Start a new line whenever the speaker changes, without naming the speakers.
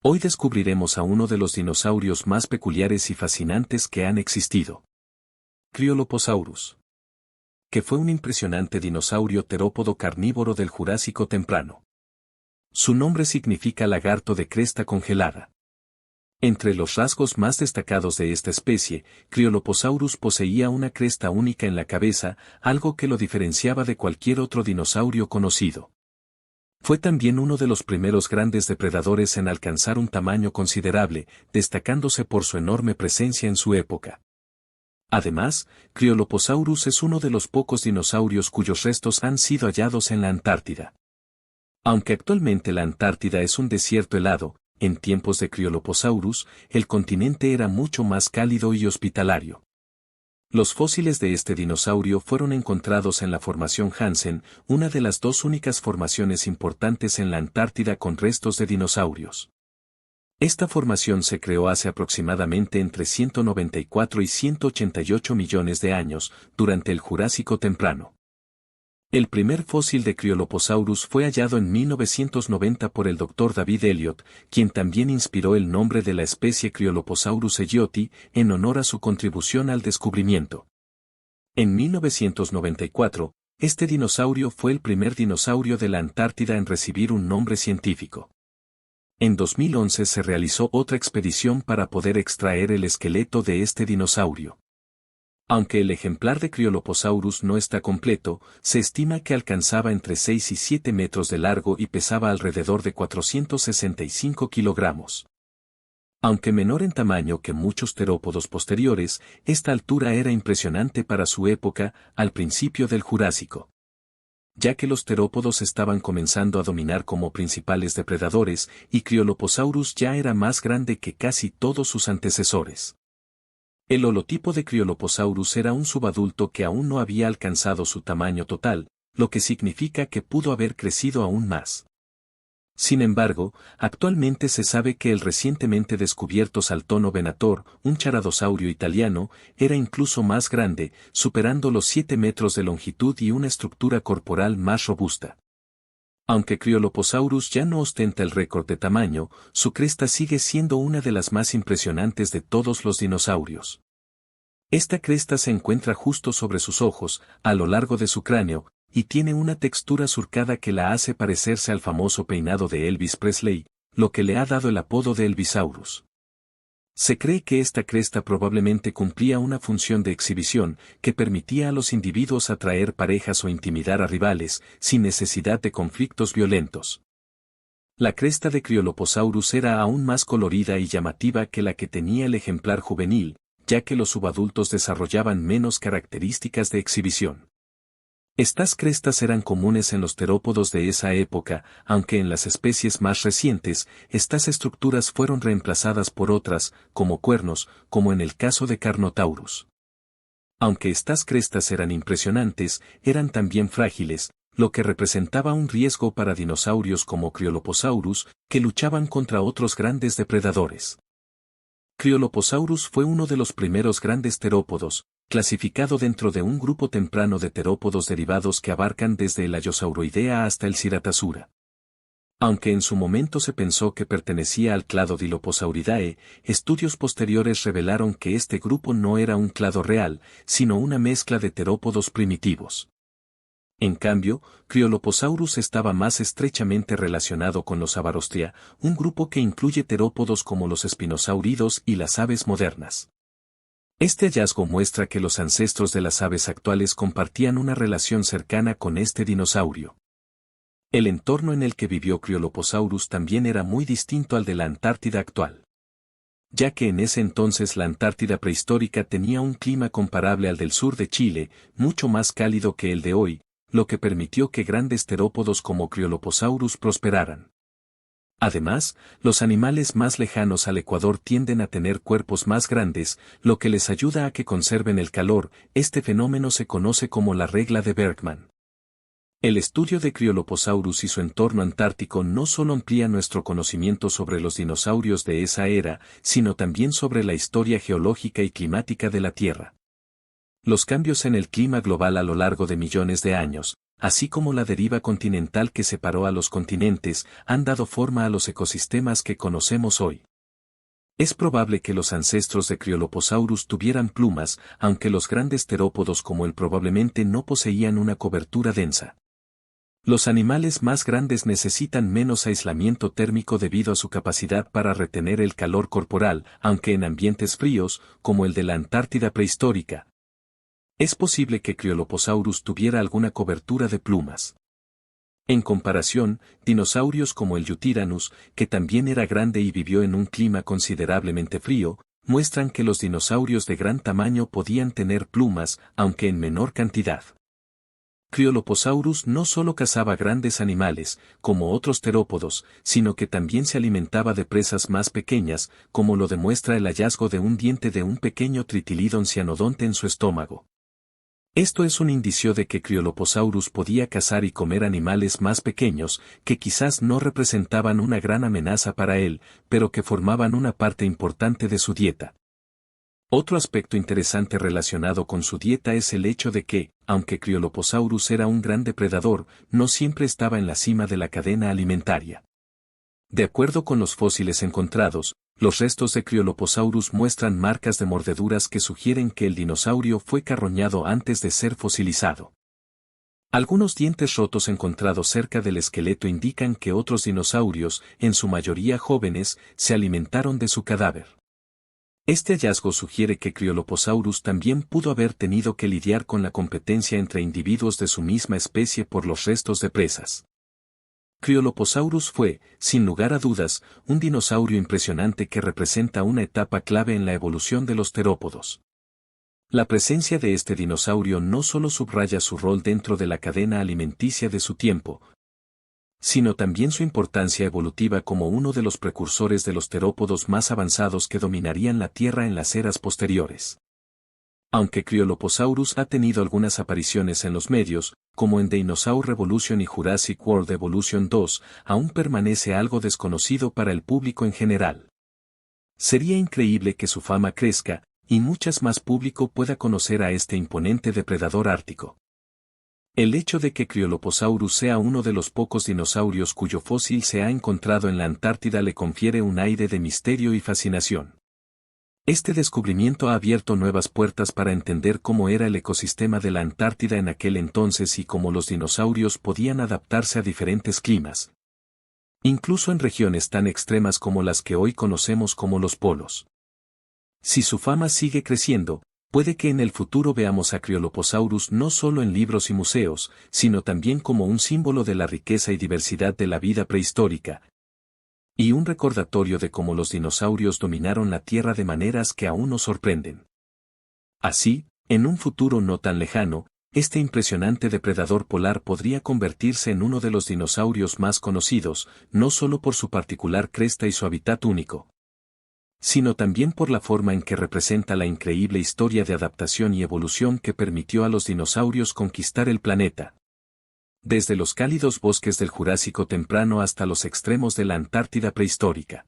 Hoy descubriremos a uno de los dinosaurios más peculiares y fascinantes que han existido. Cryoloposaurus. Que fue un impresionante dinosaurio terópodo carnívoro del Jurásico temprano. Su nombre significa lagarto de cresta congelada. Entre los rasgos más destacados de esta especie, Cryoloposaurus poseía una cresta única en la cabeza, algo que lo diferenciaba de cualquier otro dinosaurio conocido. Fue también uno de los primeros grandes depredadores en alcanzar un tamaño considerable, destacándose por su enorme presencia en su época. Además, Cryoloposaurus es uno de los pocos dinosaurios cuyos restos han sido hallados en la Antártida. Aunque actualmente la Antártida es un desierto helado, en tiempos de Cryoloposaurus, el continente era mucho más cálido y hospitalario. Los fósiles de este dinosaurio fueron encontrados en la Formación Hansen, una de las dos únicas formaciones importantes en la Antártida con restos de dinosaurios. Esta formación se creó hace aproximadamente entre 194 y 188 millones de años, durante el Jurásico temprano. El primer fósil de Cryoloposaurus fue hallado en 1990 por el Dr. David Elliott, quien también inspiró el nombre de la especie Cryoloposaurus ellioti, en honor a su contribución al descubrimiento. En 1994, este dinosaurio fue el primer dinosaurio de la Antártida en recibir un nombre científico. En 2011 se realizó otra expedición para poder extraer el esqueleto de este dinosaurio. Aunque el ejemplar de Cryoloposaurus no está completo, se estima que alcanzaba entre 6 y 7 metros de largo y pesaba alrededor de 465 kilogramos. Aunque menor en tamaño que muchos terópodos posteriores, esta altura era impresionante para su época, al principio del Jurásico. Ya que los terópodos estaban comenzando a dominar como principales depredadores, y Cryoloposaurus ya era más grande que casi todos sus antecesores. El holotipo de Cryoloposaurus era un subadulto que aún no había alcanzado su tamaño total, lo que significa que pudo haber crecido aún más. Sin embargo, actualmente se sabe que el recientemente descubierto Saltono venator, un charadosaurio italiano, era incluso más grande, superando los 7 metros de longitud y una estructura corporal más robusta. Aunque Cryoloposaurus ya no ostenta el récord de tamaño, su cresta sigue siendo una de las más impresionantes de todos los dinosaurios. Esta cresta se encuentra justo sobre sus ojos, a lo largo de su cráneo, y tiene una textura surcada que la hace parecerse al famoso peinado de Elvis Presley, lo que le ha dado el apodo de Elvisaurus. Se cree que esta cresta probablemente cumplía una función de exhibición que permitía a los individuos atraer parejas o intimidar a rivales, sin necesidad de conflictos violentos. La cresta de Cryoloposaurus era aún más colorida y llamativa que la que tenía el ejemplar juvenil, ya que los subadultos desarrollaban menos características de exhibición. Estas crestas eran comunes en los terópodos de esa época, aunque en las especies más recientes, estas estructuras fueron reemplazadas por otras, como cuernos, como en el caso de Carnotaurus. Aunque estas crestas eran impresionantes, eran también frágiles, lo que representaba un riesgo para dinosaurios como Cryoloposaurus, que luchaban contra otros grandes depredadores. Cryoloposaurus fue uno de los primeros grandes terópodos, clasificado dentro de un grupo temprano de terópodos derivados que abarcan desde el Allosauridae hasta el Ceratasura. Aunque en su momento se pensó que pertenecía al clado Dilophosauridae, estudios posteriores revelaron que este grupo no era un clado real, sino una mezcla de terópodos primitivos. En cambio, Cryoloposaurus estaba más estrechamente relacionado con los Avarostria, un grupo que incluye terópodos como los espinosauridos y las aves modernas. Este hallazgo muestra que los ancestros de las aves actuales compartían una relación cercana con este dinosaurio. El entorno en el que vivió Cryoloposaurus también era muy distinto al de la Antártida actual. Ya que en ese entonces la Antártida prehistórica tenía un clima comparable al del sur de Chile, mucho más cálido que el de hoy, lo que permitió que grandes terópodos como Cryoloposaurus prosperaran. Además, los animales más lejanos al Ecuador tienden a tener cuerpos más grandes, lo que les ayuda a que conserven el calor. Este fenómeno se conoce como la regla de Bergman. El estudio de Cryoloposaurus y su entorno antártico no solo amplía nuestro conocimiento sobre los dinosaurios de esa era, sino también sobre la historia geológica y climática de la Tierra. Los cambios en el clima global a lo largo de millones de años, así como la deriva continental que separó a los continentes, han dado forma a los ecosistemas que conocemos hoy. Es probable que los ancestros de Cryolophosaurus tuvieran plumas, aunque los grandes terópodos como él probablemente no poseían una cobertura densa. Los animales más grandes necesitan menos aislamiento térmico debido a su capacidad para retener el calor corporal, aunque en ambientes fríos, como el de la Antártida prehistórica. Es posible que Cryolophosaurus tuviera alguna cobertura de plumas. En comparación, dinosaurios como el Yutyrannus, que también era grande y vivió en un clima considerablemente frío, muestran que los dinosaurios de gran tamaño podían tener plumas, aunque en menor cantidad. Cryolophosaurus no solo cazaba grandes animales, como otros terópodos, sino que también se alimentaba de presas más pequeñas, como lo demuestra el hallazgo de un diente de un pequeño Tritylodon cyanodonte en su estómago. Esto es un indicio de que Cryolophosaurus podía cazar y comer animales más pequeños, que quizás no representaban una gran amenaza para él, pero que formaban una parte importante de su dieta. Otro aspecto interesante relacionado con su dieta es el hecho de que, aunque Cryolophosaurus era un gran depredador, no siempre estaba en la cima de la cadena alimentaria. De acuerdo con los fósiles encontrados, los restos de Cryolophosaurus muestran marcas de mordeduras que sugieren que el dinosaurio fue carroñado antes de ser fosilizado. Algunos dientes rotos encontrados cerca del esqueleto indican que otros dinosaurios, en su mayoría jóvenes, se alimentaron de su cadáver. Este hallazgo sugiere que Cryolophosaurus también pudo haber tenido que lidiar con la competencia entre individuos de su misma especie por los restos de presas. Cryolophosaurus fue, sin lugar a dudas, un dinosaurio impresionante que representa una etapa clave en la evolución de los terópodos. La presencia de este dinosaurio no solo subraya su rol dentro de la cadena alimenticia de su tiempo, sino también su importancia evolutiva como uno de los precursores de los terópodos más avanzados que dominarían la Tierra en las eras posteriores. Aunque Cryolophosaurus ha tenido algunas apariciones en los medios, como en Dinosaur Revolution y Jurassic World Evolution 2, aún permanece algo desconocido para el público en general. Sería increíble que su fama crezca, y muchas más público pueda conocer a este imponente depredador ártico. El hecho de que Cryolophosaurus sea uno de los pocos dinosaurios cuyo fósil se ha encontrado en la Antártida le confiere un aire de misterio y fascinación. Este descubrimiento ha abierto nuevas puertas para entender cómo era el ecosistema de la Antártida en aquel entonces y cómo los dinosaurios podían adaptarse a diferentes climas. Incluso en regiones tan extremas como las que hoy conocemos como los polos. Si su fama sigue creciendo, puede que en el futuro veamos a Cryolophosaurus no solo en libros y museos, sino también como un símbolo de la riqueza y diversidad de la vida prehistórica, y un recordatorio de cómo los dinosaurios dominaron la Tierra de maneras que aún nos sorprenden. Así, en un futuro no tan lejano, este impresionante depredador polar podría convertirse en uno de los dinosaurios más conocidos, no solo por su particular cresta y su hábitat único, sino también por la forma en que representa la increíble historia de adaptación y evolución que permitió a los dinosaurios conquistar el planeta. Desde los cálidos bosques del Jurásico temprano hasta los extremos de la Antártida prehistórica.